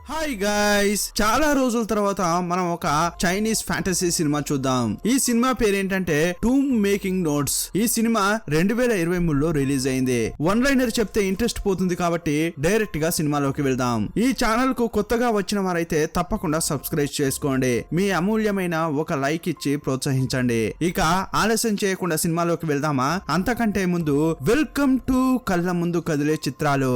Hi guys, చాలా రోజుల తర్వాత మనం ఒక చైనీస్ ఫ్యాంటసీ సినిమా చూద్దాం. ఈ సినిమా పేరేంటంటే టూమ్ మేకింగ్ నోట్స్. ఈ సినిమా 2023లో రిలీజ్ అయింది. వన్ లైనర్ చెప్తే ఇంట్రెస్ట్ పోతుంది కాబట్టి డైరెక్ట్ గా సినిమాలోకి వెళ్దాం. ఈ ఛానల్ కు కొత్తగా వచ్చిన వారైతే తప్పకుండా సబ్స్క్రైబ్ చేసుకోండి. మీ అమూల్యమైన ఒక లైక్ ఇచ్చి ప్రోత్సహించండి. ఇక ఆలస్యం చేయకుండా సినిమాలోకి వెళ్దామా? అంతకంటే ముందు వెల్కమ్ టు కళ్ళ ముందు కదిలే చిత్రాలు.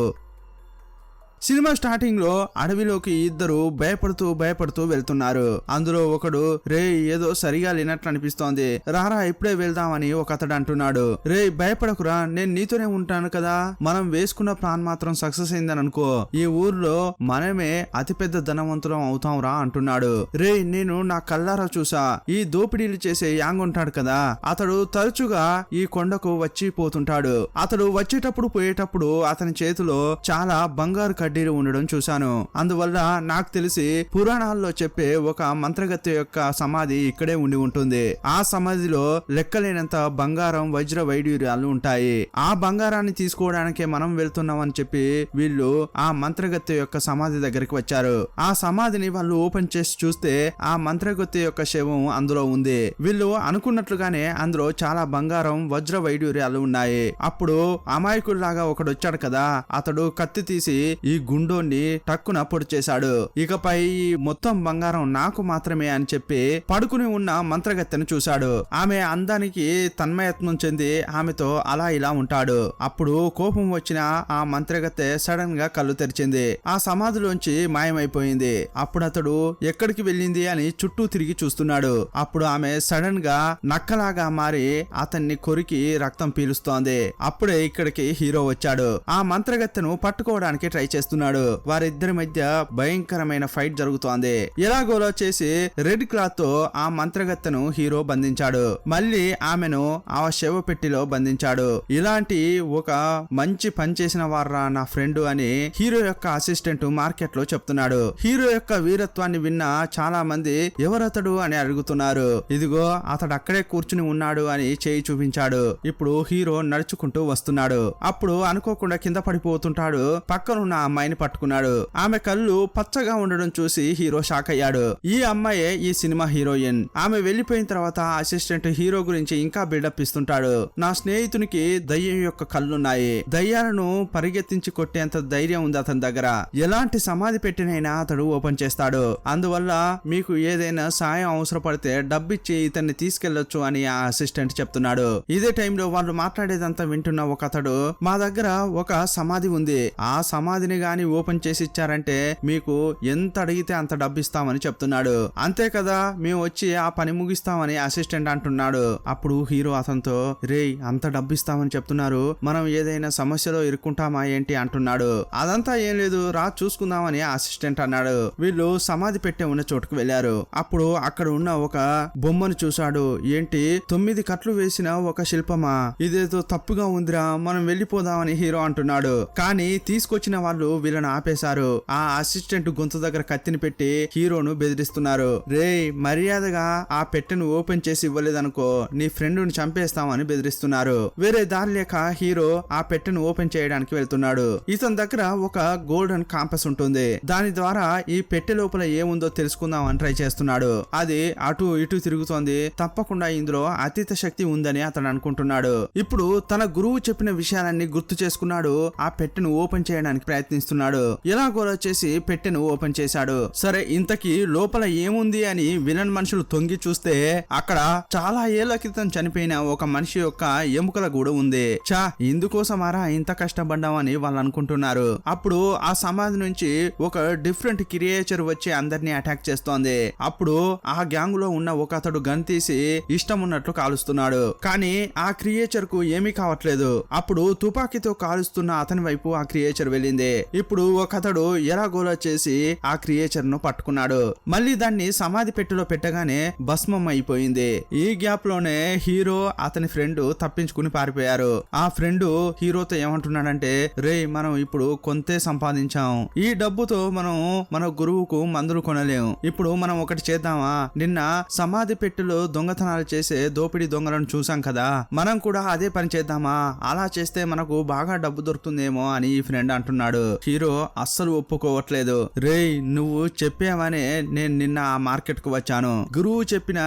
సినిమా స్టార్టింగ్ లో అడవిలోకి ఇద్దరు భయపడుతూ వెళ్తున్నారు. అందులో ఒకడు రే ఏదో సరిగా లేనట్లు అనిపిస్తోంది, రారా ఇప్పుడే వెళ్దామని ఒక అతడు అంటున్నాడు. రే భయపడకురా, నేను నీతోనే ఉంటాను కదా, మనం వేసుకున్న ప్లాన్ మాత్రం సక్సెస్ అయిందని అనుకో, ఈ ఊర్లో మనమే అతిపెద్ద ధనవంతులం అవుతాం రా అంటున్నాడు. రే నేను నా కళ్ళారా చూసా, ఈ దోపిడీలు చేసే యాంగ్ ఉంటాడు కదా, అతడు తరచుగా ఈ కొండకు వచ్చి పోతుంటాడు. అతడు వచ్చేటప్పుడు పోయేటప్పుడు అతని చేతిలో చాలా బంగారు కడ్డీలు ఉండడం చూశాను. అందువల్ల నాకు తెలిసి పురాణాల్లో చెప్పే ఒక మంత్రగత్తె యొక్క సమాధి ఇక్కడే ఉండి ఉంటుంది. ఆ సమాధిలో లెక్కలేనంత బంగారం వజ్ర వైడూర్యాలు ఉంటాయి. ఆ బంగారాన్ని తీసుకోవడానికే మనం వెళ్తున్నాం అని చెప్పి వీళ్ళు ఆ మంత్రగత్తె యొక్క సమాధి దగ్గరికి వచ్చారు. ఆ సమాధిని వాళ్ళు ఓపెన్ చేసి చూస్తే ఆ మంత్రగత్తె యొక్క శవం అందులో ఉంది. వీళ్ళు అనుకున్నట్లుగానే అందులో చాలా బంగారం వజ్ర వైడూర్యాలు ఉన్నాయి. అప్పుడు అమాయకుల్లాగా ఒకడు వచ్చాడు కదా, అతడు కత్తి తీసి ఈ గుండోని టక్కున పొడి చేశాడు. ఇకపై మొత్తం బంగారం నాకు మాత్రమే అని చెప్పి పడుకుని ఉన్న మంత్రగత్తెను చూశాడు. ఆమె అందానికి తన్మయత్నం చెంది ఆమెతో అలా ఇలా ఉంటాడు. అప్పుడు కోపం వచ్చిన ఆ మంత్రగత్తె సడన్ గా కళ్ళు తెరిచింది. ఆ సమాధిలోంచి మాయమైపోయింది. అప్పుడు అతడు ఎక్కడికి వెళ్ళింది అని చుట్టూ తిరిగి చూస్తున్నాడు. అప్పుడు ఆమె సడన్ గా నక్కలాగా మారి అతన్ని కొరికి రక్తం పీలుస్తోంది. అప్పుడే ఇక్కడికి హీరో వచ్చాడు. ఆ మంత్రగత్తెను పట్టుకోవడానికి ట్రై చేస్తున్నాడు. వారిద్దరి మధ్య భయంకరమైన ఫైట్ జరుగుతోంది. ఎలాగోలా చేసి రెడ్ క్లాత్ తో ఆ మంత్రగత్తెను హీరో బంధించాడు. మళ్ళీ ఆమెను ఆ శవ పెట్టిలో బంధించాడు. ఇలాంటి ఒక మంచి పని చేసిన వారా నా ఫ్రెండ్ అని హీరో యొక్క అసిస్టెంట్ మార్కెట్ లో చెప్తున్నాడు. హీరో యొక్క వీరత్వాన్ని విన్న చాలా మంది ఎవరతడు అని అడుగుతున్నారు. ఇదిగో అతడు అక్కడే కూర్చుని ఉన్నాడు అని చేయి చూపించాడు. ఇప్పుడు హీరో నడుచుకుంటూ వస్తున్నాడు. అప్పుడు అనుకోకుండా కింద పడిపోతుంటాడు. పక్కనున్న అమ్మాయిని పట్టుకున్నాడు. ఆమె కళ్ళు పచ్చగా ఉండడం చూసి హీరో షాక్ అయ్యాడు. ఈ అమ్మాయే ఈ సినిమా హీరోయిన్. ఆమె వెళ్లిపోయిన తర్వాత అసిస్టెంట్ హీరో గురించి ఇంకా బిల్డప్ ఇస్తుంటాడు. నా స్నేహితునికి దయ్యం యొక్క కళ్ళున్నాయి, దయ్యాలను పరిగెత్తించి కొట్టేంత ధైర్యం ఉంది అతని దగ్గర, ఎలాంటి సమాధి పెట్టినైనా అతడు ఓపెన్ చేస్తాడు, అందువల్ల మీకు ఏదైనా సాయం అవసరపడితే డబ్బిచ్చి ఇతన్ని తీసుకెళ్లొచ్చు అని ఆ అసిస్టెంట్ చెప్తున్నాడు. ఇదే టైంలో వాళ్ళు మాట్లాడేదంతా వింటున్న ఒక అతడు, మా దగ్గర ఒక సమాధి ఉంది, ఆ సమాధిని గాని ఓపెన్ చేసి ఇచ్చారంటే మీకు ఎంత అడిగితే అంత డబ్బు ఇస్తామని చెప్తున్నాడు. అంతే కదా, మేము వచ్చి ఆ పని ముగిస్తామని అసిస్టెంట్ అంటున్నాడు. అప్పుడు హీరో అతనితో, రే అంత డబ్బు ఇస్తామని చెప్తున్నారు, మనం ఏదైనా సమస్యలో ఇరుక్కుంటామా ఏంటి అంటున్నాడు. అదంతా ఏం లేదు, రా చూసుకుందామని అసిస్టెంట్ అన్నాడు. వీళ్ళు సమాధి పెట్టే ఉన్న చోటుకు వెళ్లారు. అప్పుడు అక్కడ ఉన్న ఒక బొమ్మను చూశాడు. ఏంటి 9 కట్లు వేసిన ఒక శిల్పమా, ఇదేదో తప్పుగా ఉందిరా, మనం వెళ్ళిపోదామని హీరో అంటున్నాడు. కానీ తీసుకొచ్చిన వాళ్ళు వీళ్ళని ఆపేశారు. ఆ అసిస్టెంట్ గొంతు దగ్గర కత్తిని పెట్టి హీరోను బెదిరిస్తున్నారు. రే మర్యాదగా ఆ పెట్టెను ఓపెన్ చేసి ఇవ్వలేదనుకో నీ ఫ్రెండ్ ని చంపేస్తామని బెదిరిస్తున్నారు. వేరే దారి లేక హీరో ఆ పెట్టెను ఓపెన్ చేయడానికి వెళ్తున్నాడు. ఇతని దగ్గర ఒక గోల్డెన్ కాంపస్ ఉంటుంది. దాని ద్వారా ఈ పెట్టె లోపల ఏముందో తెలుసుకుందాం అని ట్రై చేస్తున్నాడు. అది అటు ఇటు తిరుగుతోంది. తప్పకుండా ఇందులో అతీత శక్తి ఉందని అతను అనుకుంటున్నాడు. ఇప్పుడు తన గురువు చెప్పిన విషయాలన్నీ గుర్తు చేసుకున్నాడు. ఆ పెట్టెను ఓపెన్ చేయడానికి ప్రయత్నిస్తున్నాడు. ఎలాగోలా చేసి పెట్టెను ఓపెన్ చేశాడు. సరే ఇంతకీ లోపల ఏముంది అని విలన్ మనుషులు తొంగి చూస్తే అక్కడ చాలా ఏళ్ల క్రితం చనిపోయిన ఒక మనిషి యొక్క ఎముకల గూడు ఉంది. చా ఇందుకోసమారా ఇంత కష్టపడ్డామని వాళ్ళు అనుకుంటున్నారు. అప్పుడు ఆ సమాధి నుంచి ఒక డిఫరెంట్ క్రియేచర్ వచ్చి అందరినీ అటాక్ చేస్తోంది. అప్పుడు ఆ గ్యాంగ్ లో ఉన్న ఒక అతడు గన్ తీసి ఇష్టం ఉన్నట్లు కాలుస్తున్నాడు. కానీ ఆ క్రియేచర్ కు ఏమీ కావట్లేదు. అప్పుడు తుపాకీతో కాలుస్తున్న అతని వైపు ఆ క్రియేచర్ వెళ్ళింది. ఇప్పుడు ఒక అతడు ఎలాగోలా చేసి ఆ క్రియేచర్ ను పట్టుకున్నాడు. మళ్ళీ దాన్ని సమాధి పెట్టెలో పెట్టగానే భస్మం అయిపోయింది. ఈ గ్యాప్ లోనే హీరో అతని ఫ్రెండ్ తప్పించుకుని పారిపోయారు. ఆ ఫ్రెండ్ హీరోతో ఏమంటున్నాడంటే, రే మనం ఇప్పుడు కొంతే సంపాదించాం, ఈ డబ్బుతో మనం మన గురువుకు మందులు కొనలేం, ఇప్పుడు మనం ఒకటి చేద్దామా, నిన్న సమాధి పెట్టెలో దొంగతనాలు చేసే దోపిడీ దొంగలను చూసాం కదా, మనం కూడా అదే పని చేద్దామా, అలా చేస్తే మనకు బాగా డబ్బు దొరుకుతుందేమో అని ఈ ఫ్రెండ్ అంటున్నాడు. హీరో అస్సలు ఒప్పుకోవట్లేదు. రేయ్ నువ్వు చెప్పావనే నేను నిన్న ఆ మార్కెట్ కు వచ్చాను. గురువు చెప్పిన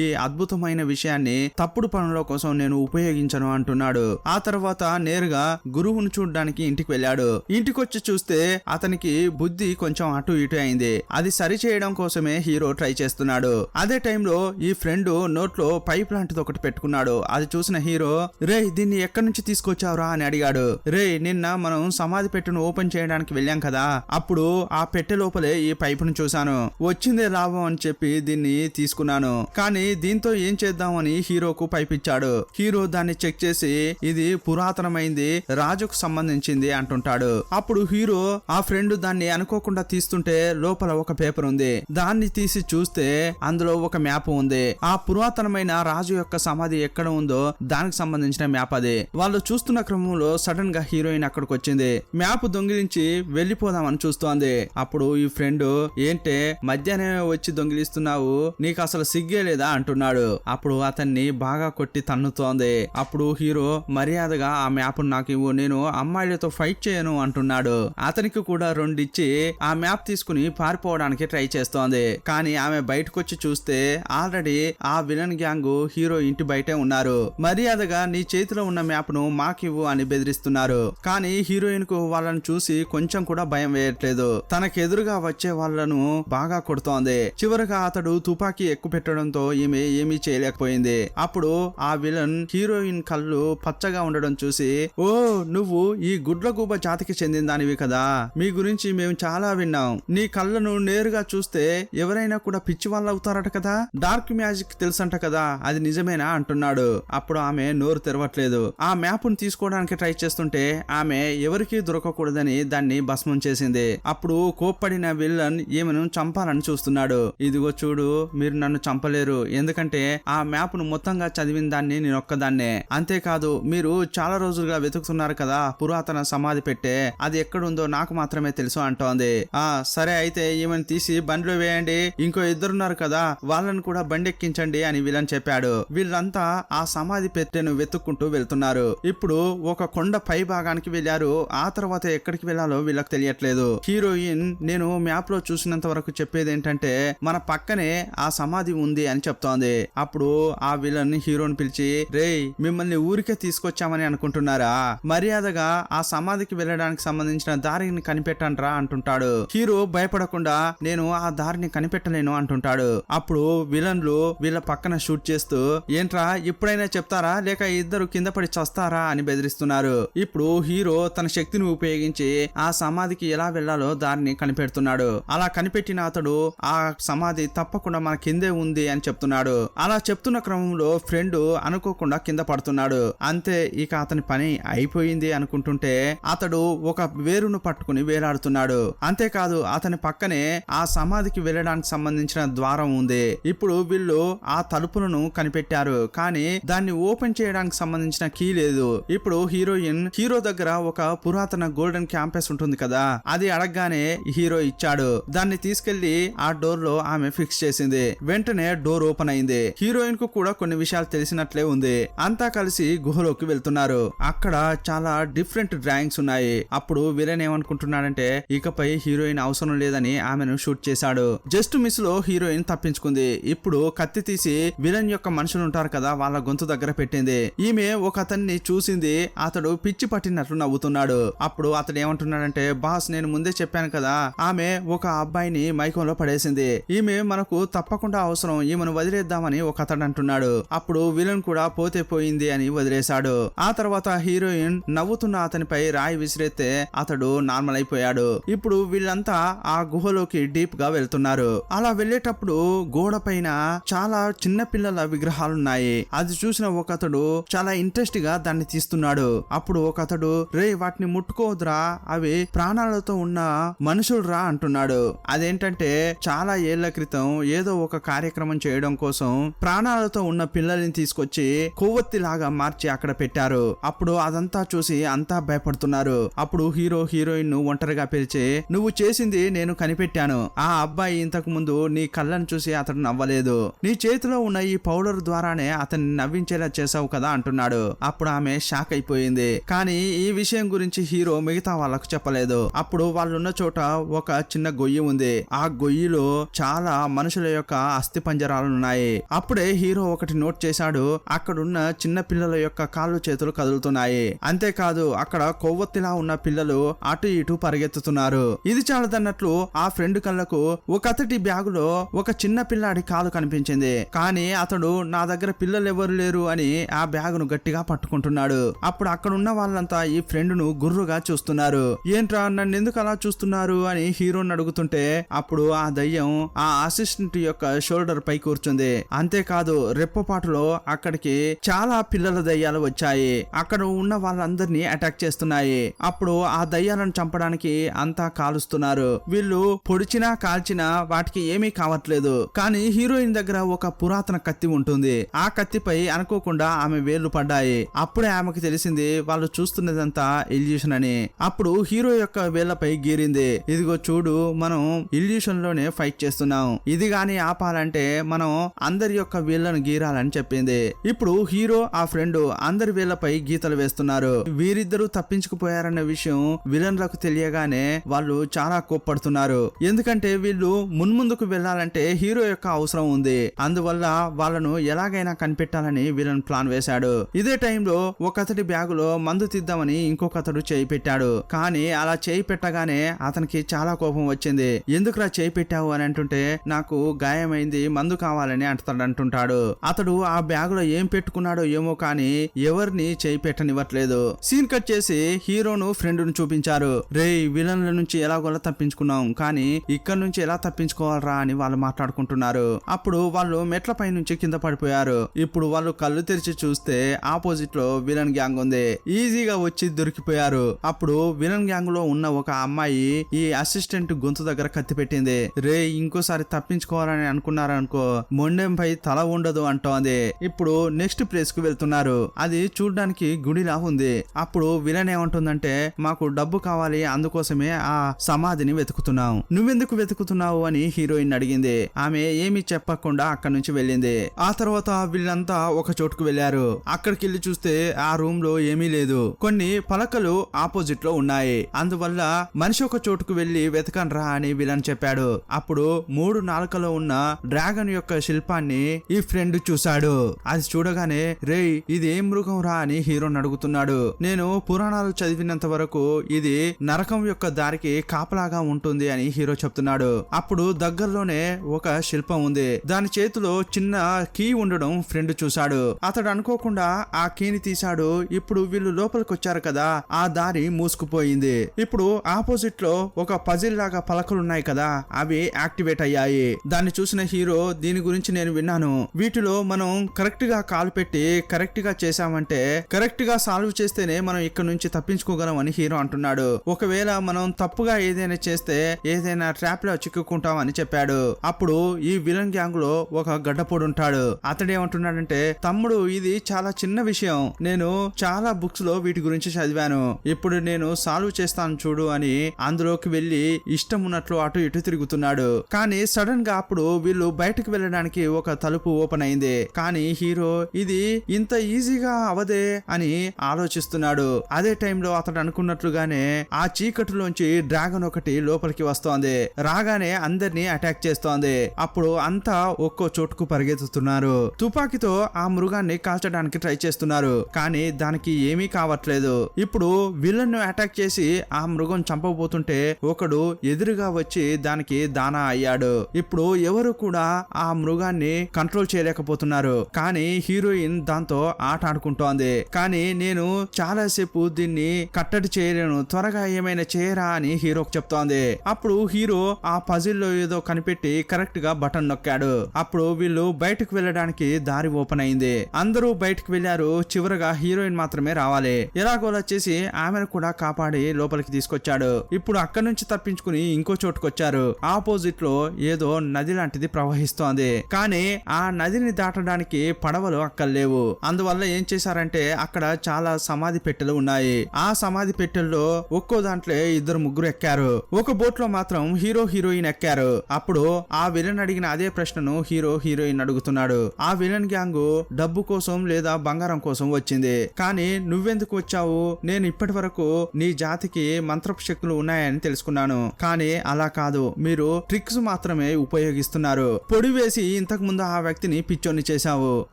ఈ అద్భుతమైన విషయాన్ని తప్పుడు పనుల కోసం నేను ఉపయోగించను అంటున్నాడు. ఆ తర్వాత నేరుగా గురువును చూడడానికి ఇంటికి వెళ్ళాడు. ఇంటికొచ్చి చూస్తే అతనికి బుద్ధి కొంచెం అటు ఇటు అయింది. అది సరి చేయడం కోసమే హీరో ట్రై చేస్తున్నాడు. అదే టైంలో ఈ ఫ్రెండ్ నోట్లో పైప్ లాంటిది ఒకటి పెట్టుకున్నాడు. అది చూసిన హీరో, రేయ్ దీన్ని ఎక్కడి నుంచి తీసుకొచ్చావురా అని అడిగాడు. రేయ్ నిన్న మనం సమాధి పెట్టెను ఓపెన్ చేయడానికి వెళ్ళాం కదా, అప్పుడు ఆ పెట్టె లోపలే ఈ పైపును చూశాను. వచ్చిందే లాభం అని చెప్పి దీన్ని తీసుకున్నాను. కానీ దీంతో ఏం చేద్దామని హీరోకు పైప్ ఇచ్చాడు. హీరో దాన్ని చెక్ చేసి ఇది పురాతనమైంది, రాజుకు సంబంధించింది అంటుంటాడు. అప్పుడు హీరో ఆ ఫ్రెండ్ దాన్ని అనుకోకుండా తీస్తుంటే లోపల ఒక పేపర్ ఉంది. దాన్ని తీసి చూస్తే అందులో ఒక మ్యాప్ ఉంది. ఆ పురాతనమైన రాజు యొక్క సమాధి ఎక్కడ ఉందో దానికి సంబంధించిన మ్యాప్ అది. వాళ్ళు చూస్తున్న క్రమంలో సడన్ గా హీరోయిన్ అక్కడికి వచ్చింది. మ్యాప్ దొంగిలించి వెళ్లిపోదామని చూస్తోంది. అప్పుడు ఈ ఫ్రెండ్, ఏంటే మధ్యాహ్నమే వచ్చి దొంగిలిస్తున్నావు, నీకు అసలు సిగ్గే లేదా అంటున్నాడు. అప్పుడు అతన్ని బాగా కొట్టి తన్నుతోంది. అప్పుడు హీరో, మర్యాదగా ఆ మ్యాప్ నాకు ఇవ్వు, నేను అమ్మాయిలతో ఫైట్ చేయను అంటున్నాడు. అతనికి కూడా రెండిచ్చి ఆ మ్యాప్ తీసుకుని పారిపోవడానికి ట్రై చేస్తోంది. కానీ ఆమె బయటకు వచ్చి చూస్తే ఆల్రెడీ ఆ విలన్ గ్యాంగ్ హీరో ఇంటి బయటే ఉన్నారు. మర్యాదగా నీ చేతిలో ఉన్న మ్యాప్ ను మాకివ్వు అని బెదిరిస్తున్నారు. కానీ హీరోయిన్ కు వాళ్ళని చూసి కొంచెం కూడా భయం వేయట్లేదు. తనకెదురుగా వచ్చే వాళ్ళను బాగా కొడుతోంది. చివరగా అతడు తుపాకీ ఎక్కువ పెట్టడంతో ఈమె ఏమీ చేయలేకపోయింది. అప్పుడు ఆ విలన్ హీరోయిన్ కళ్ళు పచ్చగా ఉండడం చూసి, ఓ నువ్వు ఈ గుడ్లగూబ జాతికి చెందిన దానివి కదా, మీ గురించి మేము చాలా విన్నాం. నీ కళ్ళను నేరుగా చూస్తే ఎవరైనా కూడా పిచ్చి వాళ్ళు అవుతారట కదా, డార్క్ మ్యాజిక్ తెలుసంట కదా, అది నిజమేనా అంటున్నాడు. అప్పుడు ఆమె నోరు తెరవట్లేదు. ఆ మ్యాప్ ను తీసుకోవడానికి ట్రై చేస్తుంటే ఆమె ఎవరికీ దొరకకూడదని దాన్ని భస్మం చేసింది. అప్పుడు కోప్పడిన విల్లన్ ఈమెను చంపాలని చూస్తున్నాడు. ఇదిగో చూడు, మీరు నన్ను చంపలేరు, ఎందుకంటే ఆ మ్యాప్ ను మొత్తంగా చదివిన దాన్ని నేను ఒక్కదాన్నే. అంతేకాదు మీరు చాలా రోజులుగా వెతుకుతున్నారు కదా పురాతన సమాధి పెట్టే, అది ఎక్కడుందో నాకు మాత్రమే తెలుసు అంటోంది. ఆ సరే అయితే ఈమెను తీసి బండిలో వేయండి, ఇంకో ఇద్దరున్నారు కదా వాళ్ళని కూడా బండెక్కించండి అని విలన్ చెప్పాడు. వీళ్ళంతా ఆ సమాధి పెట్టెను వెతుక్కుంటూ వెళ్తున్నారు. ఇప్పుడు ఒక కొండ పై భాగానికి వెళ్లారు. ఆ తర్వాత ఎక్కడికి వెళ్లాలో వీళ్ళకి తెలియట్లేదు. హీరోయిన్, నేను మ్యాప్ లో చూసినంత వరకు చెప్పేది ఏంటంటే మన పక్కనే ఆ సమాధి ఉంది అని చెప్తోంది. అప్పుడు ఆ విలన్ హీరోని పిలిచి, రేయ్ మిమ్మల్ని ఊరికే తీసుకొచ్చామని అనుకుంటున్నారా, మర్యాదగా ఆ సమాధికి వెళ్ళడానికి సంబంధించిన దారిని కనిపెట్టండ్రా అంటుంటాడు. హీరో భయపడకుండా, నేను ఆ దారిని కనిపెట్టలేను అంటుంటాడు. అప్పుడు విలన్లు వీళ్ళ పక్కన షూట్ చేస్తూ, ఏంట్రా ఇప్పుడైనా చెప్తారా లేక ఇద్దరు కింద పడి చస్తారా అని బెదిరిస్తున్నారు. ఇప్పుడు హీరో తన శక్తిని ఉపయోగించి ఆ సమాధికి ఎలా వెళ్లాలో దారిని కనిపెడుతున్నాడు. అలా కనిపెట్టిన అతడు ఆ సమాధి తప్పకుండా మన కిందే ఉంది అని చెప్తున్నాడు. అలా చెప్తున్న క్రమంలో ఫ్రెండ్ అనుకోకుండా కింద పడుతున్నాడు. అంతే, ఇక అతని పని అయిపోయింది అనుకుంటుంటే అతడు ఒక వేరును పట్టుకుని వేలాడుతున్నాడు. అంతేకాదు అతని పక్కనే ఆ సమాధికి వెళ్ళడానికి సంబంధించిన ద్వారం ఉంది. ఇప్పుడు వీళ్ళు ఆ తలుపులను కనిపెట్టారు, కానీ దాన్ని ఓపెన్ చేయడానికి సంబంధించిన కీ లేదు. ఇప్పుడు హీరోయిన్ హీరో దగ్గర ఒక పురాతన గోల్డెన్ క్యాంపస్ ఉంటుంది కదా, అది అడగగానే హీరో ఇచ్చాడు. దాన్ని తీసుకెళ్లి ఆ డోర్ లో ఆమె ఫిక్స్ చేసింది. వెంటనే డోర్ ఓపెన్ అయింది. హీరోయిన్ కు కూడా కొన్ని విషయాలు తెలిసినట్లే ఉంది. అంతా కలిసి గుహలోకి వెళ్తున్నారు. అక్కడ చాలా డిఫరెంట్ డ్రాయింగ్స్ ఉన్నాయి. అప్పుడు విలన్ ఏమనుకుంటున్నాడంటే ఇకపై హీరోయిన్ అవసరం లేదని ఆమెను షూట్ చేశాడు. జస్ట్ మిస్ లో హీరోయిన్ తప్పించుకుంది. ఇప్పుడు కత్తి తీసి విలన్ యొక్క మనుషులు ఉంటారు కదా వాళ్ళ గొంతు దగ్గర పెట్టింది. ఈమె ఒక అతన్ని చూసింది. అతడు పిచ్చి పట్టినట్లు నవ్వుతున్నాడు. అప్పుడు అతడు ఏమంటున్నాడంటే, బాస్ నేను ముందే చెప్పాను కదా, ఆమె ఒక అబ్బాయిని మైకంలో పడేసింది, ఈమె మనకు తప్పకుండా అవసరం, ఈమెను వదిలేద్దామని ఒక అతడు అంటున్నాడు. అప్పుడు విలన్ కూడా పోతే పోయింది అని వదిలేశాడు. ఆ తర్వాత హీరోయిన్ నవ్వుతున్న అతనిపై రాయి విసిరేస్తే అతడు నార్మల్ అయిపోయాడు. ఇప్పుడు వీళ్ళంతా ఆ గుహలోకి డీప్ గా వెళ్తున్నారు. అలా వెళ్ళేటప్పుడు గోడ పైన చాలా చిన్న పిల్లల విగ్రహాలున్నాయి. అది చూసిన ఒక అతడు చాలా ఇంట్రెస్ట్ గా దాన్ని తీస్తున్నాడు. అప్పుడు ఒక అతడు, రే వాటిని ముట్టుకోవద్దురా, అవి ప్రాణాలతో ఉన్న మనుషులురా అంటున్నాడు. అదేంటంటే చాలా ఏళ్ల క్రితం ఏదో ఒక కార్యక్రమం చేయడం కోసం ప్రాణాలతో ఉన్న పిల్లల్ని తీసుకొచ్చి కొవ్వొత్తి లాగా మార్చి అక్కడ పెట్టారు. అప్పుడు అదంతా చూసి అంతా భయపడుతున్నారు. అప్పుడు హీరో హీరోయిన్ ను ఒంటరిగా పిలిచి, నువ్వు చేసింది నేను కనిపెట్టాను, ఆ అబ్బాయి ఇంతకు ముందు నీ కళ్ళను చూసి అతడు నవ్వలేదు, నీ చేతిలో ఉన్న ఈ పౌడర్ ద్వారానే అతన్ని నవ్వించేలా చేసావు కదా అంటున్నాడు. అప్పుడు ఆమె షాక్ అయిపోయింది. కానీ ఈ విషయం గురించి హీరో మిగతా వాళ్ళకు వాళ్ళకు చెప్పలేదు. అప్పుడు వాళ్ళున్న చోట ఒక చిన్న గొయ్యి ఉంది. ఆ గొయ్యిలో చాలా మనుషుల యొక్క అస్థి పంజరాలు ఉన్నాయి. అప్పుడే హీరో ఒకటి నోట్ చేశాడు. అక్కడున్న చిన్న పిల్లల యొక్క కాళ్ళు చేతులు కదులుతున్నాయి. అంతేకాదు అక్కడ కొవ్వొత్తిలా ఉన్న పిల్లలు అటు ఇటు పరిగెత్తుతున్నారు. ఇది చాలదన్నట్లు ఆ ఫ్రెండ్ కళ్ళకు ఒక అతడి బ్యాగులో ఒక చిన్న పిల్లాడి కాలు కనిపించింది. కానీ అతడు నా దగ్గర పిల్లలు ఎవరు లేరు అని ఆ బ్యాగును గట్టిగా పట్టుకుంటున్నాడు. అప్పుడు అక్కడ ఉన్న వాళ్ళంతా ఈ ఫ్రెండ్ ను గుర్రుగా చూస్తున్నారు. ఏంట్రా నన్ను ఎందుకు అలా చూస్తున్నారు అని హీరోని అడుగుతుంటే అప్పుడు ఆ దయ్యం ఆ అసిస్టెంట్ యొక్క షోల్డర్ పై కూర్చుంది. అంతేకాదు రెప్పపాటులో అక్కడికి చాలా పిల్లల దయ్యాలు వచ్చాయి. అక్కడ ఉన్న వాళ్ళందరినీ అటాక్ చేస్తున్నాయి. అప్పుడు ఆ దయ్యాలను చంపడానికి అంతా కాలుస్తున్నారు. వీళ్ళు పొడిచినా కాల్చినా వాటికి ఏమీ కావట్లేదు. కానీ హీరోయిన్ దగ్గర ఒక పురాతన కత్తి ఉంటుంది. ఆ కత్తిపై అనుకోకుండా ఆమె వేళ్లు పడ్డాయి. అప్పుడే ఆమెకు తెలిసింది వాళ్ళు చూస్తున్నదంతా ఇల్యూషన్ అని. అప్పుడు హీరో యొక్క వేళ్లపై గీరింది. ఇదిగో చూడు, మనం ఇల్యూషన్ లోనే ఫైట్ చేస్తున్నాం. ఇది గాని ఆపాలంటే మనం అందరి యొక్క వేళ్లను గీరాలని చెప్పింది. ఇప్పుడు హీరో ఆ ఫ్రెండ్ అందరి వేళ్లపై గీతలు వేస్తున్నారు. వీరిద్దరూ తప్పించుకుపోయారన్న విషయం విలన్లకు తెలియగానే వాళ్ళు చాలా కోప్పడుతున్నారు. ఎందుకంటే వీళ్ళు మున్ముందుకు వెళ్లాలంటే హీరో యొక్క అవసరం ఉంది. అందువల్ల వాళ్ళను ఎలాగైనా కనిపెట్టాలని విలన్ ప్లాన్ వేశాడు. ఇదే టైంలో ఒక అతడి బ్యాగులో మందు తీద్దామని ఇంకొక అతడు చేయి పెట్టాడు. కానీ అలా చేయి పెట్టగానే అతనికి చాలా కోపం వచ్చింది. ఎందుకురా చేయి పెట్టావు అని అంటుంటే నాకు గాయమైంది, మందు కావాలని అంటుంటాడు. అతడు ఆ బ్యాగులో ఏం పెట్టుకున్నాడో ఏమో కానీ ఎవరిని చేయి పెట్టనివ్వట్లేదు. సీన్ కట్ చేసి హీరోను ఫ్రెండ్ ను చూపించారు. రే విలన్ల నుంచి ఎలాగోలా తప్పించుకున్నాం, కానీ ఇక్కడ నుంచి ఎలా తప్పించుకోవాలరా అని వాళ్ళు మాట్లాడుకుంటున్నారు. అప్పుడు వాళ్ళు మెట్ల పై నుంచి కింద పడిపోయారు. ఇప్పుడు వాళ్ళు కళ్ళు తెరిచి చూస్తే ఆపోజిట్ లో విలన్ గ్యాంగ్ ఉంది. ఈజీగా వచ్చి దొరికిపోయారు. అప్పుడు విలన్ గ్యాంగ్ లో ఉన్న ఒక అమ్మాయి ఈ అసిస్టెంట్ గొంతు దగ్గర కత్తి పెట్టింది. రే ఇంకోసారి తప్పించుకోవాలని అనుకున్నారనుకో మొండెంపై తల ఉండదు అంటోంది. ఇప్పుడు నెక్స్ట్ ప్లేస్ కు వెళ్తున్నారు. అది చూడడానికి గుడిలా ఉంది. అప్పుడు విలన్ ఏమంటుందంటే మాకు డబ్బు కావాలి, అందుకోసమే ఆ సమాధిని వెతుకుతున్నాం. నువ్వెందుకు వెతుకుతున్నావు అని హీరోయిన్ అడిగింది. ఆమె ఏమీ చెప్పకుండా అక్కడి నుంచి వెళ్ళింది. ఆ తర్వాత వీళ్ళంతా ఒక చోటుకు వెళ్లారు. అక్కడికి వెళ్ళి చూస్తే ఆ రూమ్ లో ఏమీ లేదు. కొన్ని పలకలు ఆపోజిట్ లో ఉన్నాయి. అందువల్ల మనిషి ఒక చోటుకు వెళ్లి వెతకండ్రా అని విలన్ చెప్పాడు. అప్పుడు 3 నాలుకలో ఉన్న డ్రాగన్ యొక్క శిల్పాన్ని ఈ ఫ్రెండ్ చూశాడు. అది చూడగానే రే ఇది ఏం మృగం రా అని హీరోని అడుగుతున్నాడు. నేను పురాణాలు చదివినంత వరకు ఇది నరకం యొక్క దారికి కాపలాగా ఉంటుంది అని హీరో చెప్తున్నాడు. అప్పుడు దగ్గరలోనే ఒక శిల్పం ఉంది. దాని చేతిలో చిన్న కీ ఉండడం ఫ్రెండ్ చూశాడు. అతడు అనుకోకుండా ఆ కీని తీశాడు. ఇప్పుడు వీళ్ళు లోపలికి వచ్చారు కదా, ఆ దారి మూసుకుపోయింది. ఇప్పుడు ఆపోజిట్ లో ఒక పజిల్ లాగా పలకలున్నాయి కదా, అవి యాక్టివేట్ అయ్యాయి. దాన్ని చూసిన హీరో దీని గురించి నేను విన్నాను. వీటిలో మనం కరెక్ట్ గా కాలు పెట్టి కరెక్ట్ గా చేసామంటే, కరెక్ట్ గా సాల్వ్ చేస్తేనే మనం ఇక్కడ నుంచి తప్పించుకోగలం అని హీరో అంటున్నాడు. ఒకవేళ మనం తప్పుగా ఏదైనా చేస్తే ఏదైనా ట్రాప్ లో చిక్కుకుంటాం అని చెప్పాడు. అప్పుడు ఈ విలన్ గ్యాంగ్ లో ఒక గడ్డపోడు ఉంటాడు. అతడేమంటున్నాడంటే తమ్ముడు ఇది చాలా చిన్న విషయం, నేను చాలా బుక్స్ లో వీటి గురించి చదివాను. ఇప్పుడు నేను సాల్వ్ చేస్తాను చూడు అని అందులోకి వెళ్లి ఇష్టం ఉన్నట్లు అటు ఇటు తిరుగుతున్నాడు. కానీ సడన్ గా అప్పుడు వీళ్ళు బయటకు వెళ్ళడానికి ఒక తలుపు ఓపెన్ అయింది. కానీ హీరో ఇది ఇంత ఈజీగా అవదే అని ఆలోచిస్తున్నాడు. అదే టైంలో అతడు అనుకున్నట్లుగానే ఆ చీకటిలోంచి డ్రాగన్ ఒకటి లోపలికి వస్తోంది. రాగానే అందరినీ అటాక్ చేస్తోంది. అప్పుడు అంతా ఒక్కో చోటుకు పరిగెత్తుతున్నారు. తుపాకీతో ఆ మృగాన్ని కాల్చడానికి ట్రై చేస్తున్నారు. కానీ దానికి ఏమీ కావట్లేదు. ఇప్పుడు విలన్ ను అటాక్ చేసి ఆ మృగం చంపబోతుంటే ఒకడు ఎదురుగా వచ్చి దానికి దానా అయ్యాడు. ఇప్పుడు ఎవరు కూడా ఆ మృగాన్ని కంట్రోల్ చేయలేకపోతున్నారు. కానీ హీరోయిన్ దాంతో ఆట ఆడుకుంటోంది. కానీ నేను చాలా సేపు దీన్ని కట్టడి చేయలేను, త్వరగా ఏమైనా చేయరా అని హీరోకి చెప్తోంది. అప్పుడు హీరో ఆ పజిల్ లో ఏదో కనిపెట్టి కరెక్ట్ గా బటన్ నొక్కాడు. అప్పుడు వీళ్ళు బయటకు వెళ్ళడానికి దారి ఓపెన్ అయింది. అందరూ బయటకు వెళ్లారు. చివరగా హీరోయిన్ మాత్రమే రావాలి. ఎలాగోలా చేసి ఆమెను కూడా కాపాడి లోపలికి తీసుకొచ్చాడు. ఇప్పుడు అక్కడి నుంచి తప్పించుకుని ఇంకో చోటుకొచ్చారు. ఆపోజిట్ లో ఏదో నది లాంటిది ప్రవహిస్తోంది. కానీ ఆ నదిని దాటడానికి పడవలు అక్కడ లేవు. అందువల్ల ఏం చేశారంటే అక్కడ చాలా సమాధి పెట్టెలు ఉన్నాయి. ఆ సమాధి పెట్టెల్లో ఒక్కో దాంట్లో 2-3 ఎక్కారు. ఒక బోట్ లో మాత్రం హీరో హీరోయిన్ ఎక్కారు. అప్పుడు ఆ విలన్ అడిగిన అదే ప్రశ్నను హీరో హీరోయిన్ అడుగుతున్నాడు. ఆ విలన్ గ్యాంగ్ డబ్బు కోసం లేదా బంగారం కోసం వచ్చింది. కానీ నువ్వెందుకు వచ్చావు? నేను ఇప్పటి వరకు నీ జాతికి మంత్రపు శక్తులు ఉన్నాయని తెలుసుకున్నాను. కానీ అలా కాదు, మీరు ట్రిక్స్ మాత్రమే ఉపయోగిస్తున్నారు. పొడి వేసి ఇంతకు ముందు ఆ వ్యక్తిని పిచ్చోని చేశావు.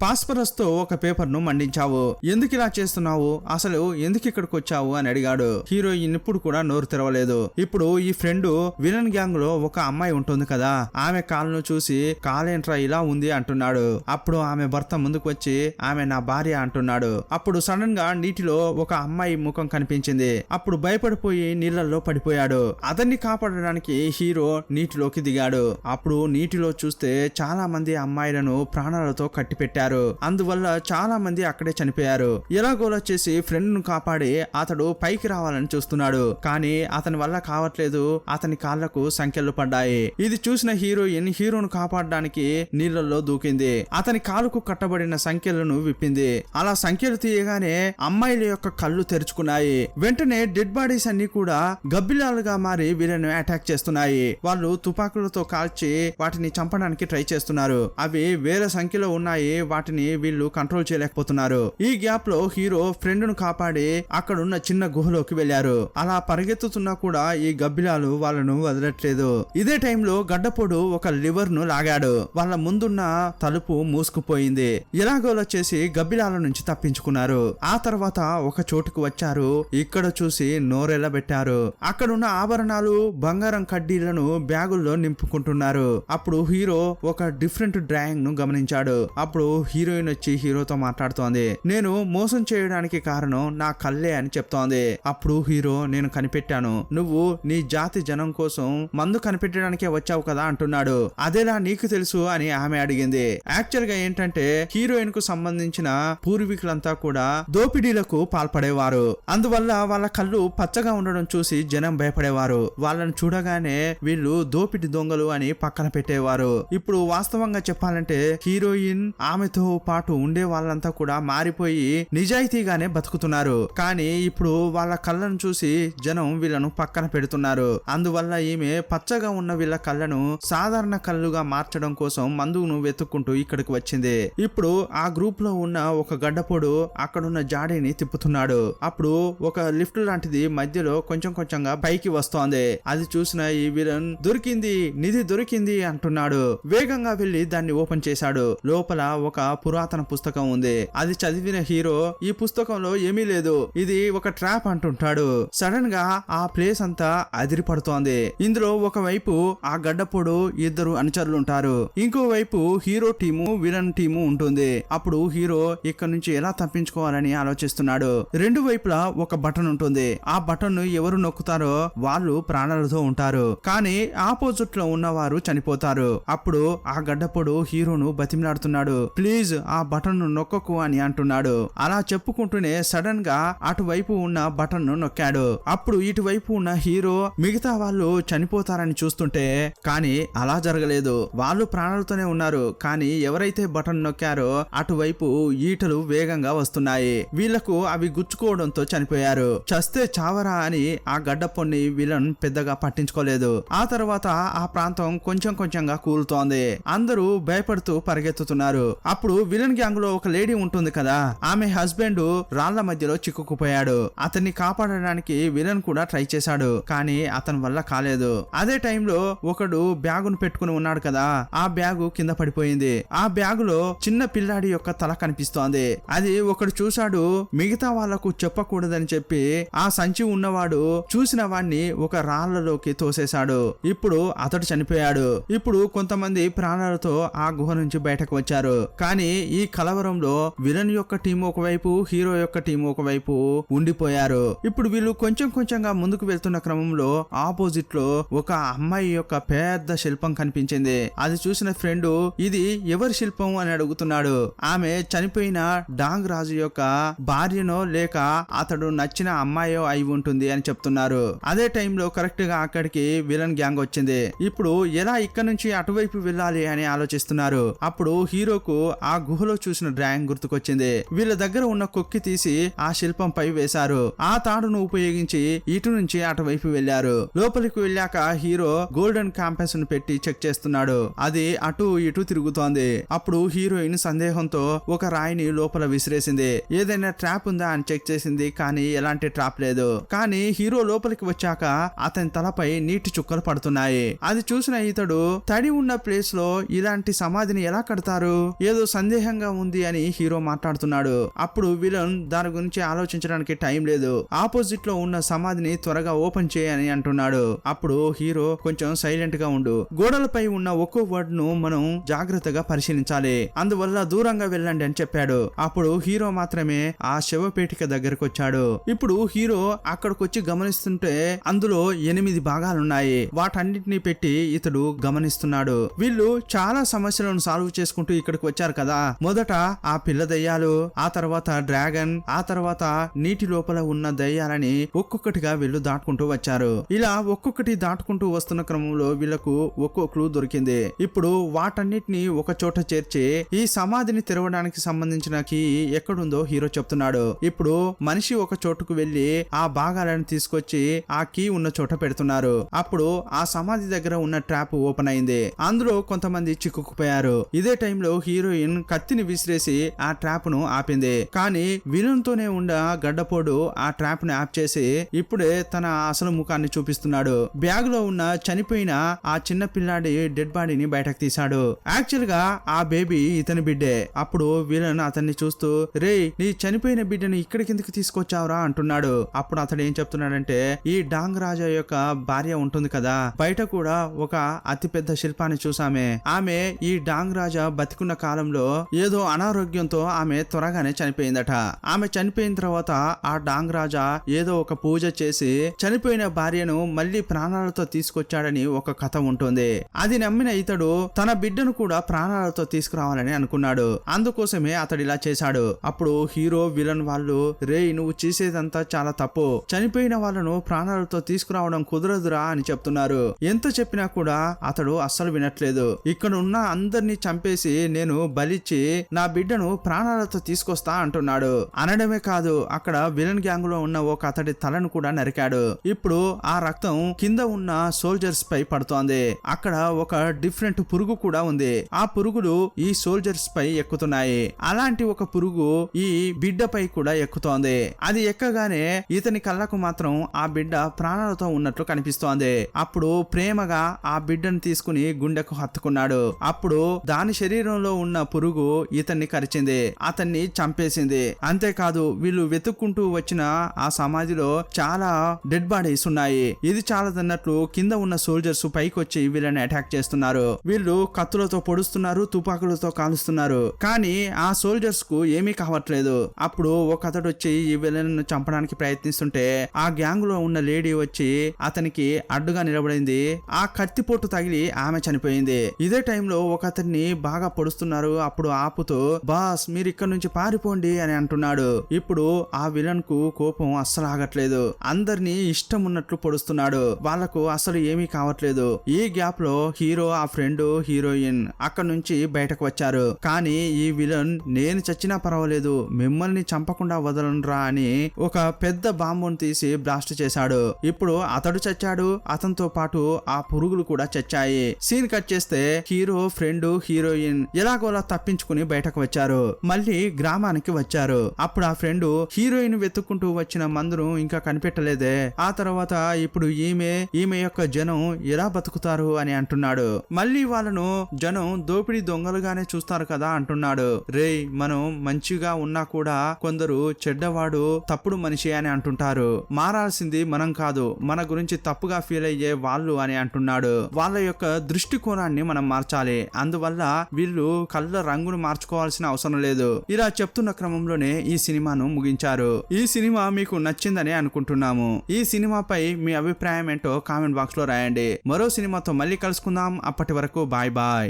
పాస్పరస్ తో ఒక పేపర్ ను మండించావు. ఎందుకు ఇలా చేస్తున్నావు, అసలు ఎందుకు ఇక్కడికి వచ్చావు అని అడిగాడు. హీరోయిన్ ఇప్పుడు కూడా నోరు తెరవలేదు. ఇప్పుడు ఈ ఫ్రెండ్ విలన్ గ్యాంగ్ లో ఒక అమ్మాయి ఉంటుంది కదా, ఆమె కాలును చూసి కాలేంట్రా ఇలా ఉంది అంటున్నాడు. అప్పుడు ఆమె భర్త ముందుకు వచ్చి ఆమె నా భార్య అంటున్నాడు. అప్పుడు సడన్ గా నీటిలో ఒక అమ్మాయి ముఖం కనిపించింది. అప్పుడు భయపడిపోయి నీళ్లలో పడిపోయాడు. అతన్ని కాపాడడానికి హీరో నీటిలోకి దిగాడు. అప్పుడు నీటిలో చూస్తే చాలా మంది అమ్మాయిలను ప్రాణాలతో కట్టిపెట్టారు. అందువల్ల చాలా మంది అక్కడే చనిపోయారు. ఎలాగోలా చేసి ఫ్రెండ్ ను కాపాడి అతడు పైకి రావాలని చూస్తున్నాడు. కానీ అతని వల్ల కావట్లేదు. అతని కాళ్లకు సంకెళ్లు పడ్డాయి. ఇది చూసిన హీరోయిన్ హీరోను కాపాడడానికి నీళ్లలో దూకింది. అతని కాలుకు కట్టబడిన సంఖ్యలను విప్పింది. అలా సంఖ్యలు తీయగానే అమ్మాయిల యొక్క కళ్ళు తెరుచుకున్నాయి. వెంటనే డెడ్ బాడీస్ అన్ని కూడా గబ్బిలాలుగా మారి వీళ్ళను అటాక్ చేస్తున్నాయి. వాళ్ళు తుపాకులతో కాల్చి వాటిని చంపడానికి ట్రై చేస్తున్నారు. అవి వేల సంఖ్యలో ఉన్నాయి. వాటిని వీళ్ళు కంట్రోల్ చేయలేకపోతున్నారు. ఈ గ్యాప్ లో హీరో ఫ్రెండ్ ను కాపాడి అక్కడున్న చిన్న గుహలోకి వెళ్లారు. అలా పరిగెత్తుతున్నా కూడా ఈ గబ్బిలాలు వాళ్ళను వదలట్లేదు. ఇదే టైంలో గడ్డపోడు ఒక లివర్ ను లాగాడు. వాళ్ళ ముందున్న తలుపు మూసుకుపోయింది. ఎలాగోలా చేసి గబ్బిలాల నుంచి తప్పించుకున్నారు. ఆ తర్వాత ఒక చోటుకు వచ్చారు. ఇక్కడ చూసి నోరెళ్లబెట్టారు. అక్కడున్న ఆభరణాలు బంగారం కడ్డీలను బ్యాగుల్లో నింపుకుంటున్నారు. అప్పుడు హీరో ఒక డిఫరెంట్ డ్రాయింగ్ ను గమనించాడు. అప్పుడు హీరోయిన్ వచ్చి హీరోతో మాట్లాడుతోంది. నేను మోసం చేయడానికి కారణం నా కళ్ళే అని చెప్తోంది. అప్పుడు హీరో నేను కనిపెట్టాను, నువ్వు నీ జాతి జనం కోసం మందు కనిపెట్టడానికే వచ్చావు కదా అంటున్నాడు. అదేలా నీకు తెలుసు అని ఆమె అడిగింది. యాక్చువల్ గా ఏంటంటే హీరోయిన్ కు సంబంధించిన పూర్వీకులంతా కూడా దోపిడీలకు పాల్పడేవారు. అందువల్ల వాళ్ళ కళ్ళు పచ్చగా ఉండడం చూసి జనం భయపడేవారు. వాళ్ళని చూడగానే వీళ్ళు దోపిడి దొంగలు అని పక్కన పెట్టేవారు. ఇప్పుడు వాస్తవంగా చెప్పాలంటే హీరోయిన్ ఆమెతో పాటు ఉండే వాళ్ళంతా కూడా మారిపోయి నిజాయితీగానే బతుకుతున్నారు. కానీ ఇప్పుడు వాళ్ళ కళ్ళను చూసి జనం వీళ్ళను పక్కన పెడుతున్నారు. అందువల్ల ఈమె పచ్చగా ఉన్న వీళ్ళ కళ్ళను సాధారణ కళ్ళుగా మార్చడం కోసం మందును వెతుక్కుంటూ ఇక్కడికి వచ్చింది. ఇప్పుడు ఆ గ్రూప్ లో ఉన్న ఒక గడ్డపోడు అక్కడున్న జాడీని తిప్పుతున్నాడు. అప్పుడు ఒక లిఫ్ట్ లాంటిది మధ్యలో కొంచెం కొంచెంగా పైకి వస్తోంది. అది చూసిన ఈ విలన్ దొరికింది, నిధి దొరికింది అంటున్నాడు. వేగంగా వెళ్లి దాన్ని ఓపెన్ చేశాడు. లోపల ఒక పురాతన పుస్తకం ఉంది. అది చదివిన హీరో ఈ పుస్తకంలో ఏమీ లేదు, ఇది ఒక ట్రాప్ అంటుంటాడు. సడన్ గా ఆ ప్లేస్ అంతా అదిరిపడుతోంది. ఇందులో ఒకవైపు ఆ గడ్డపోడు ఇద్దరు అనుచరులు ఉంటారు. ఇంకోవైపు హీరో టీము విలన్ టీము ఉంటుంది. అప్పుడు హీరో ఇక్కడ నుంచి ఎలా తప్పించుకోవాలని ఆలోచిస్తున్నాడు. రెండు వైపులా ఒక బటన్ ఉంటుంది. ఆ బటన్ ను ఎవరు నొక్కుతారో వాళ్ళు ప్రాణాలతో ఉంటారు. కానీ ఆపోజిట్ లో ఉన్నవారు చనిపోతారు. అప్పుడు ఆ గడ్డపోడు హీరోను బతిమలాడుతున్నాడు, ప్లీజ్ ఆ బటన్ ను నొక్కకు అని అంటున్నాడు. అలా చెప్పుకుంటూనే సడన్ గా అటువైపు ఉన్న బటన్ ను నొక్కాడు. అప్పుడు ఇటువైపు ఉన్న హీరో మిగతా వాళ్ళు చనిపోతారని చూస్తుంటే కానీ అలా జరగలేదు. వాళ్ళు ప్రాణాలతోనే ఉన్నారు. కానీ ఎవరైతే బటన్ నొక్కారో అటువైపు ఈటలు వేగంగా వస్తున్నాయి. వీళ్లకు అవి గుచ్చుకోవడంతో చనిపోయారు. చస్తే చావరా అని ఆ గడ్డపొన్ని విలన్ పెద్దగా పట్టించుకోలేదు. ఆ తర్వాత ఆ ప్రాంతం కొంచెం కొంచెంగా కూలుతోంది. అందరూ భయపడుతూ పరిగెత్తుతున్నారు. అప్పుడు విలన్ గ్యాంగ్ లో ఒక లేడీ ఉంటుంది కదా, ఆమె హస్బెండ్ రాళ్ల మధ్యలో చిక్కుకుపోయాడు. అతన్ని కాపాడడానికి విలన్ కూడా ట్రై చేశాడు. కానీ అతని వల్ల కాలేదు. అదే టైంలో ఒకడు బ్యాగును పెట్టుకుని ఉన్నాడు కదా, ఆ బ్యాగు కింద పడిపోయింది. ఆ బ్యాగులో చిన్న పిల్లాడి యొక్క తల కనిపిస్తోంది. అది ఒకడు చూశాడు. మిగతా వాళ్లకు చెప్పకూడదని చెప్పి ఆ సంచి ఉన్నవాడు చూసిన వాణ్ణి ఒక రాళ్లలోకి తోసేశాడు. ఇప్పుడు అతడు చనిపోయాడు. ఇప్పుడు కొంతమంది ప్రాణాలతో ఆ గుహ నుంచి బయటకు వచ్చారు. కానీ ఈ కలవరంలో విలన్ యొక్క టీం ఒకవైపు, హీరో యొక్క టీం ఒకవైపు ఉండిపోయారు. ఇప్పుడు వీళ్ళు కొంచెం కొంచెంగా ముందుకు వెళ్తున్న క్రమంలో ఆపోజిట్ లో ఒక అమ్మాయి యొక్క పెద్ద శిల్పం కనిపించింది. అది చూసిన ఫ్రెండ్ ఇది ఎవరి శిల్పం అని అడుగుతున్నాడు. ఆమె చనిపోయిన డాంగ్ రాజు యొక్క భార్యనో లేక అతడు నచ్చిన అమ్మాయో అయి ఉంటుంది అని చెప్తున్నారు. అదే టైంలో కరెక్ట్ గా అక్కడికి విలన్ గ్యాంగ్ వచ్చింది. ఇప్పుడు ఎలా ఇక్కడ నుంచి అటువైపు వెళ్ళాలి అని ఆలోచిస్తున్నారు. అప్పుడు హీరోకు ఆ గుహలో చూసిన డ్రాయింగ్ గుర్తుకొచ్చింది. వీళ్ళ దగ్గర ఉన్న కొక్కి తీసి ఆ శిల్పంపై వేశారు. ఆ తాడును ఉపయోగించి ఇటు నుంచి అటువైపు వెళ్లారు. లోపలికి వెళ్ళాక హీరో గోల్డెన్ కాంపాస్ ను పెట్టి చెక్ చేస్తున్నాడు. అది అటు ఇటు తిరుగుతోంది. అప్పుడు హీరోయిన్ సందేహంతో ఒక రాయిని లోపల విసిరేసింది. ఏదైనా ట్రాప్ ఉందా అని చెక్ చేసింది. కానీ ఎలాంటి ట్రాప్ లేదు. ఉంటాడు. కానీ హీరో లోపలికి వచ్చాక అతని తలపై నీటి చుక్కలు పడుతున్నాయి. అది చూసిన ఇతడు తడి ఉన్న ప్లేస్ లో ఇలాంటి సమాధిని ఎలా కడతారు, ఏదో సందేహంగా ఉంది అని హీరో మాట్లాడుతున్నాడు. అప్పుడు విలన్ దాని గురించి ఆలోచించడానికి టైం లేదు, ఆపోజిట్ లో ఉన్న సమాధిని త్వరగా ఓపెన్ చేయని అంటున్నాడు. అప్పుడు హీరో కొంచెం సైలెంట్ గా ఉండు, గోడలపై ఉన్న ఒక్కో వర్డ్ ను మనం జాగ్రత్తగా పరిశీలించాలి, అందువల్ల దూరంగా వెళ్ళండి అని చెప్పాడు. అప్పుడు హీరో మాత్రమే ఆ శవపేటిక దగ్గరకు వచ్చాడు. ఇప్పుడు హీరో అక్కడికి వచ్చి గమనిస్తుంటే అందులో 8 భాగాలున్నాయి. వాటన్నిటిని పెట్టి ఇతడు గమనిస్తున్నాడు. వీళ్ళు చాలా సమస్యలను సాల్వ్ చేసుకుంటూ ఇక్కడికి వచ్చారు కదా. మొదట ఆ పిల్ల దయ్యాలు, ఆ తర్వాత డ్రాగన్, ఆ తర్వాత నీటి లోపల ఉన్న దయ్యాలని ఒక్కొక్కటిగా వీళ్ళు దాటుకుంటూ వచ్చారు. ఇలా ఒక్కొక్కటి దాటుకుంటూ వస్తున్న క్రమంలో వీళ్లకు ఒక్కో క్లూ దొరికింది. ఇప్పుడు వాటన్నిటిని ఒక చోట చేర్చి ఈ సమాధిని తెరవడానికి సంబంధించిన కీ ఎక్కడుందో హీరో చెప్తున్నాడు. ఇప్పుడు మనిషి ఒక చోటుకు వెళ్లి ఆ భాగాలను తీసుకొచ్చి ఆ కీ ఉన్న చోట పెడుతున్నారు. అప్పుడు ఆ సమాధి దగ్గర ఉన్న ట్రాప్ ఓపెన్ అయింది. అందులో కొంతమంది చిక్కుకుపోయారు. ఇదే టైంలో హీరోయిన్ కత్తిని విసిరేసి ఆ ట్రాప్ ను ఆపింది. కానీ విలన్ తోనే ఉన్న గడ్డపోడు ఆ ట్రాప్ ను ఆప్ చేసి ఇప్పుడే తన అసలు ముఖాన్ని చూపిస్తున్నాడు. బ్యాగ్ లో ఉన్న చనిపోయిన ఆ చిన్న పిల్లాడి డెడ్ బాడీని బయటకు తీశాడు. యాక్చువల్ గా ఆ బేబీ ఇతని బిడ్డే. అప్పుడు విలన్ అతన్ని చూస్తూ, రే నీ చనిపోయిన బిడ్డని ఇక్కడికి ఎందుకు తీసుకొచ్చావురా అంటున్నాడు. అప్పుడు అతడు ఏం చెప్తున్నాడంటే, ఈ డాంగ్ రాజా యొక్క భార్య ఉంటుంది కదా, బయట కూడా ఒక అతిపెద్ద శిల్పాన్ని చూసామే. ఆమె ఈ డాంగ్ రాజా బతికున్న కాలంలో ఏదో అనారోగ్యంతో ఆమె త్వరగానే చనిపోయిందట. ఆమె చనిపోయిన తర్వాత ఆ డాంగ్ రాజా ఏదో ఒక పూజ చేసి చనిపోయిన భార్యను మళ్ళీ ప్రాణాలతో తీసుకొచ్చాడని ఒక కథ ఉంటుంది. అది నమ్మిన ఇతడు తన బిడ్డను కూడా ప్రాణాలతో తీసుకురావాలని అనుకున్నాడు. అందుకోసమే అతడు ఇలా చేశాడు. అప్పుడు హీరో విలన్ వాళ్ళు, రే నువ్వు చేసేదంతా చాలా తప్పు, చనిపోయిన వాళ్ళను ప్రాణాలతో తీసుకురావడం కుదరదురా అని చెప్తున్నారు. ఎంత చెప్పినా కూడా అతడు అస్సలు వినట్లేదు. ఇక్కడ ఉన్న అందరినీ చంపేసి నేను బలిచ్చి నా బిడ్డను ప్రాణాలతో తీసుకొస్తా అంటున్నాడు. అనడమే కాదు, అక్కడ విలన్ గ్యాంగ్ లో ఉన్న ఒక అతడి తలను కూడా నరికాడు. ఇప్పుడు ఆ రక్తం కింద ఉన్న సోల్జర్స్ పై పడుతోంది. అక్కడ ఒక డిఫరెంట్ పురుగు కూడా ఉంది. ఆ పురుగులు ఈ సోల్జర్స్ పై ఎక్కుతున్నాయి. అలాంటి ఒక పురుగు ఈ బిడ్డపై కూడా ఎక్కుతోంది. అది ఎక్కగానే ఇతని కళ్ళకు మాత్రం ఆ బిడ్డ ప్రాణాలతో ఉన్నట్లు కనిపిస్తోంది. అప్పుడు ప్రేమగా ఆ బిడ్డను తీసుకుని గుండెకు హత్తుకున్నాడు. అప్పుడు దాని శరీరంలో ఉన్న పురుగు ఇతన్ని కరిచింది, అతన్ని చంపేసింది. అంతేకాదు వీళ్ళు వెతుక్కుంటూ వచ్చిన ఆ సమాధిలో చాలా డెడ్ బాడీస్ ఉన్నాయి. ఇది చాలదన్నట్లు కింద ఉన్న సోల్జర్స్ పైకి వచ్చి వీళ్ళని అటాక్ చేస్తున్నారు. వీళ్ళు కత్తులతో పొడుస్తున్నారు, తుపాకులతో కాలుస్తున్నారు. కానీ ఆ సోల్జర్స్ కు ఏమీ కావట్లేదు. అప్పుడు ఒక అతడు వచ్చి ఈ విలన్ చంపడానికి ప్రయత్నిస్తుంటే ఆ గ్యాంగ్ లో ఉన్న లేడీ వచ్చి అతనికి అడ్డుగా నిలబడింది. ఆ కత్తిపోటు తగిలి ఆమె చనిపోయింది. ఇదే టైంలో ఒక అతన్ని బాగా పొడుస్తున్నారు. అప్పుడు ఆపుతూ, బాస్ మీరు ఇక్కడ నుంచి పారిపోండి అని అంటున్నాడు. ఇప్పుడు ఆ విలన్ కు కోపం అస్సలు ఆగట్లేదు. అందరినీ ఇష్టం ఉన్నట్లు పొడుస్తున్నాడు. వాళ్లకు అసలు ఏమీ కావట్లేదు. ఈ గ్యాప్ లో హీరో, ఆ ఫ్రెండ్, హీరోయిన్ అక్కడ నుంచి బయటకు వచ్చారు. కానీ ఈ విలన్ నేను చచ్చినా పర్వాలేదు, మిమ్మల్ని చంపకుండా వదలనురా అని ఒక పెద్ద బాంబును తీసి బ్లాస్ట్ చేశాడు. ఇప్పుడు అతడు చచ్చాడు, అతనితో పాటు ఆ పురుగులు కూడా చచ్చాయి. సీన్ కట్ చేస్తే హీరో, ఫ్రెండ్, హీరోయిన్ ఎలాగోలా తప్పించుకుని బయటకు వచ్చారు. మళ్ళీ గ్రామానికి వచ్చారు. అప్పుడు ఆ ఫ్రెండ్ హీరోయిన్ వెతుక్కుంటూ వచ్చిన మందును ఇంకా కనిపెట్టలేదే. ఆ తర్వాత ఇప్పుడు ఈమె యొక్క జనం ఎలా బతుకుతారు అని అంటున్నాడు. మళ్ళీ వాళ్ళను జనం దోపిడీ దొంగలుగానే చూస్తారు కదా అంటున్నాడు. రే మనం మంచిగా ఉన్నా కూడా కొందరు చెడ్డవాడు, తప్పుడు మనిషి అని అంటుంటారు. మారాల్సింది మనం కాదు, మన గురించి తప్పుగా ఫీల్ అయ్యే వాళ్ళు అని అంటున్నాడు. వాళ్ళ యొక్క దృష్టికోణాన్ని మనం మార్చాలి. అందువల్ల వీళ్ళు కళ్ళ రంగును మార్చుకోవాల్సిన అవసరం లేదు. ఇలా చెప్తున్న క్రమంలోనే ఈ సినిమాను ముగించారు. ఈ సినిమా మీకు నచ్చిందని అనుకుంటున్నాము. ఈ సినిమాపై మీ అభిప్రాయం ఏంటో కామెంట్ బాక్స్ లో రాయండి. మరో సినిమాతో మళ్ళీ కలుసుకుందాం. అప్పటి వరకు బాయ్ బాయ్.